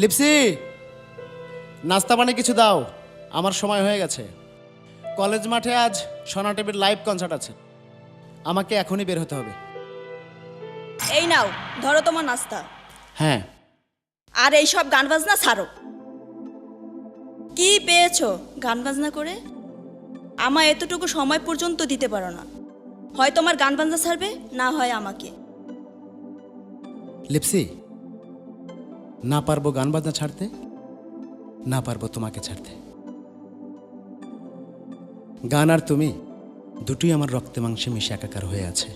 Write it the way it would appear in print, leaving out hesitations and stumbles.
লিপসি, নাস্তা পানি কিছু দাও, আমার সময় হয়ে গেছে। কলেজ মাঠে আজ সোনা টিভির লাইভ কনসার্ট আছে, আমাকে এখনই বের হতে হবে। এই নাও, ধরো তোমার নাস্তা। হ্যাঁ, আর এই সব গান বাজনা ছাড়ো। কি পেয়েছো গান বাজনা করে? আমায় এতটুকু সময় পর্যন্ত দিতে পারো না। হয় তোমার গান বাজনা ছাড়বে, না হয় আমাকে। লিপসি, না পারবো গান বাজনা ছাড়তে, না পারবো তোমাকে ছাড়তে। গান আর তুমি দুটোই আমার রক্তে মাংসে মিশে একাকার হয়ে আছে।